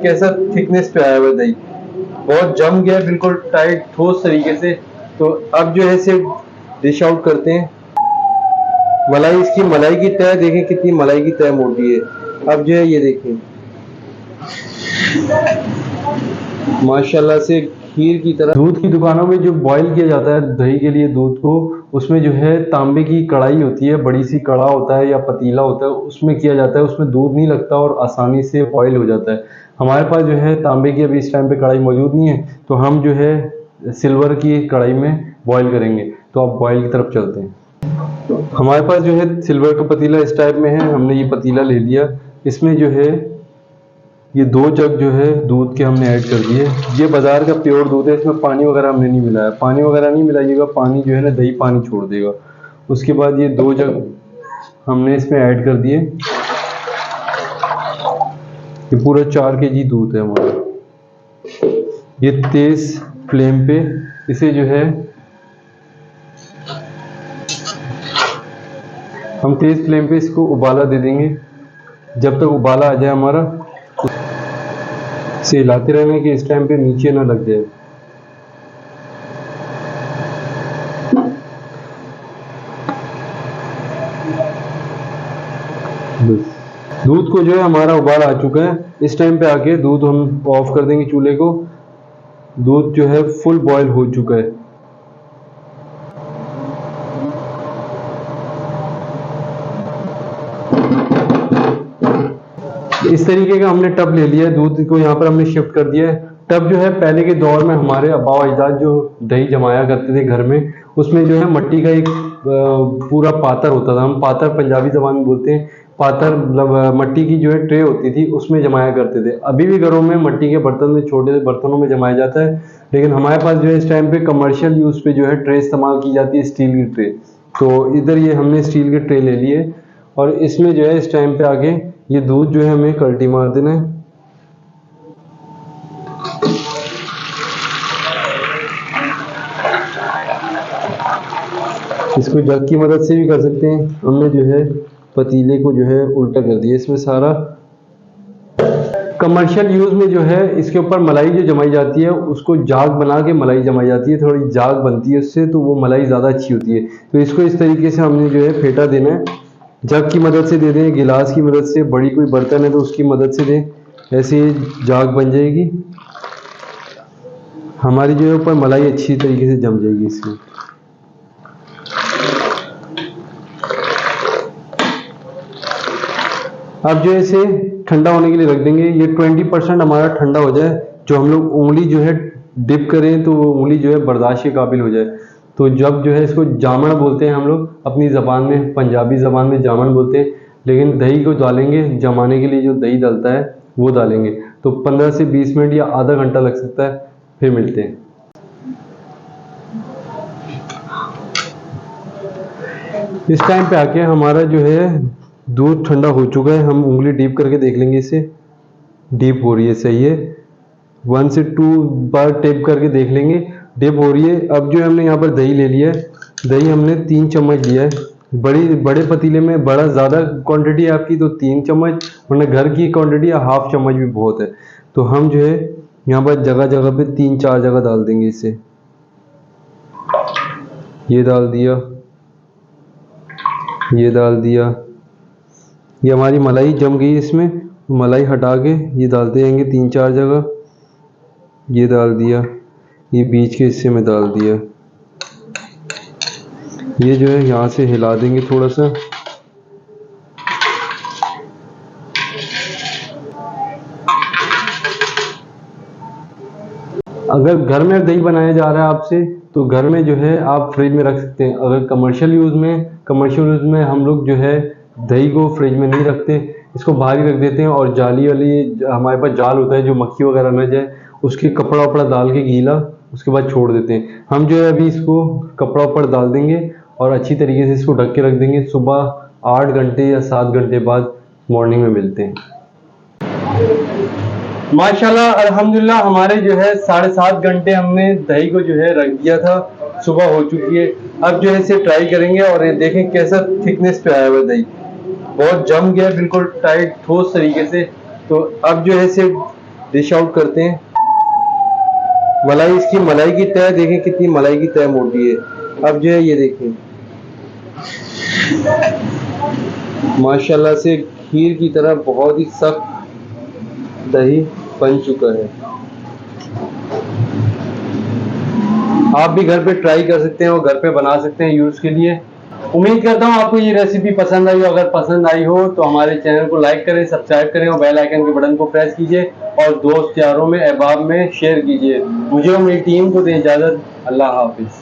कैसा थिकनेस पे आया हुआ है दही, बहुत जम गया बिल्कुल टाइट ठोस तरीके से। तो अब जो है इसे डिश आउट करते हैं। मलाई, इसकी मलाई की तह देखें कितनी मलाई की तह मोटी है। अब जो है ये देखें माशाल्लाह से खीर की तरह। दूध की दुकानों में जो बॉईल किया जाता है दही के लिए दूध को, उसमें जो है तांबे की कढ़ाई होती है, बड़ी सी कड़ा होता है या पतीला होता है, उसमें किया जाता है। उसमें दूध नहीं लगता और आसानी से बॉईल हो जाता है। हमारे पास जो है तांबे की अभी इस टाइम पे कढ़ाई मौजूद नहीं है, तो हम जो है सिल्वर की कढ़ाई में बॉईल करेंगे। तो आप बॉईल की तरफ चलते हैं। हमारे पास जो है सिल्वर का पतीला इस टाइप में है। हमने ये पतीला ले लिया, इसमें जो है ये 2 जग जो है दूध के हमने ऐड कर दिए। ये बाजार का प्योर दूध है, इसमें पानी वगैरह हमने नहीं मिलाया। पानी वगैरह नहीं मिलाइएगा, पानी जो है ना दही पानी छोड़ देगा। उसके बाद ये 2 जग हमने इसमें ऐड कर दिए। ये पूरा 4 kg दूध है हमारा। ये तेज फ्लेम पे इसे जो है हम तेज फ्लेम पे इसको उबाला दे देंगे। जब तक उबाला आ जाए हमारा, इसे हिलाते रहने कि इस टाइम पे नीचे ना लग जाए। दूध को जो है हमारा उबाल आ चुका है। इस टाइम पे आके दूध हम ऑफ कर देंगे चूल्हे को। दूध जो है फुल बॉयल हो चुका है। इस तरीके का हमने टब ले लिया है, दूध को यहाँ पर हमने शिफ्ट कर दिया है। टब जो है पहले के दौर में हमारे आबा अजदाद जो दही जमाया करते थे घर में, उसमें जो है मिट्टी का एक पूरा पातर होता था। हम पातर पंजाबी जबान में बोलते हैं। पातर मतलब मिट्टी की जो है ट्रे होती थी, उसमें जमाया करते थे। अभी भी घरों में मिट्टी के बर्तन में, छोटे बर्तनों में जमाया जाता है। लेकिन हमारे पास जो है इस टाइम पे कमर्शियल यूज पे जो है ट्रे इस्तेमाल की जाती है, स्टील की ट्रे। तो इधर ये हमने स्टील के ट्रे ले लिए और इसमें जो है इस टाइम पे आगे ये दूध जो है हमें कल्टी मार देना है। इसको जग की मदद से भी कर सकते हैं। हमने जो है पतीले को जो है उल्टा कर दिया। इसमें सारा कमर्शियल यूज में जो है इसके ऊपर मलाई जो जमाई जाती है, उसको जाग बना के मलाई जमाई जाती है। थोड़ी जाग बनती है उससे, तो वो मलाई ज़्यादा अच्छी होती है। तो इसको इस तरीके से हमने जो है फेंटा देना है। जग की मदद से दे दें, गिलास की मदद से, बड़ी कोई बर्तन है तो उसकी मदद से दें। ऐसे जाग बन जाएगी हमारी, जो है ऊपर मलाई अच्छी तरीके से जम जाएगी इसमें। अब जो है इसे ठंडा होने के लिए रख देंगे। ये 20% हमारा ठंडा हो जाए, जो हम लोग उंगली जो है डिप करें तो वो उंगली जो है बर्दाश्त के काबिल हो जाए। तो जब जो है इसको जामन बोलते हैं हम लोग अपनी ज़बान में, पंजाबी ज़बान में जामन बोलते हैं। लेकिन दही को डालेंगे जमाने के लिए, जो दही डलता है वो डालेंगे। तो 15 से 20 मिनट या आधा घंटा लग सकता है। फिर मिलते हैं। इस टाइम पे आके हमारा जो है दूध ठंडा हो चुका है। हम उंगली डीप करके देख लेंगे, इसे डीप हो रही है, सही है। 1 से 2 बार टेप करके देख लेंगे, डिप हो रही है। अब जो हमने यहाँ पर दही ले लिया है, दही हमने 3 चम्मच लिया है। बड़े पतीले में बड़ा ज़्यादा क्वांटिटी है आपकी तो 3 चम्मच, वरना घर की क्वांटिटी हाफ चम्मच भी बहुत है। तो हम जो है यहाँ पर जगह जगह पे 3-4 जगह डाल देंगे इसे। ये डाल दिया, ये डाल दिया। ये हमारी मलाई जम गई, इसमें मलाई हटा के ये डालते जाएंगे 3-4 जगह। ये डाल दिया, ये बीच के हिस्से में डाल दिया। ये जो है यहाँ से हिला देंगे थोड़ा सा। अगर घर में दही बनाया जा रहा है आपसे, तो घर में जो है आप फ्रिज में रख सकते हैं। अगर कमर्शियल यूज़ में हम लोग जो है दही को फ्रिज में नहीं रखते, इसको बाहर ही रख देते हैं। और जाली वाली हमारे पास जाल होता है जो मक्खी वगैरह न जाए, उसके कपड़ा वपड़ा डाल के गीला, उसके बाद छोड़ देते हैं। हम जो है अभी इसको कपड़ा ऊपर डाल देंगे और अच्छी तरीके से इसको ढक के रख देंगे। सुबह 8 घंटे या 7 घंटे बाद मॉर्निंग में मिलते हैं। माशाल्लाह अल्हम्दुलिल्लाह हमारे जो है 7.5 घंटे हमने दही को जो है रख दिया था, सुबह हो चुकी है। अब जो है इसे ट्राई करेंगे और ये देखें कैसा थिकनेस पे आया हुआ है दही, बहुत जम गया बिल्कुल टाइट ठोस तरीके से। तो अब जो है इसे डिश आउट करते हैं। मलाई, इसकी मलाई की तह देखें कितनी मलाई की तह मोटी है। अब जो है ये देखें माशाल्लाह से खीर की तरह बहुत ही सख्त दही बन चुका है। आप भी घर पे ट्राई कर सकते हैं और घर पे बना सकते हैं यूज़ के लिए। उम्मीद करता हूँ आपको ये रेसिपी पसंद आई हो। अगर पसंद आई हो तो हमारे चैनल को लाइक करें, सब्सक्राइब करें और बेल आइकन के बटन को प्रेस कीजिए और दोस्त यारों में, अहबाब में शेयर कीजिए। मुझे और मेरी टीम को दें इजाज़त। अल्लाह हाफिज़।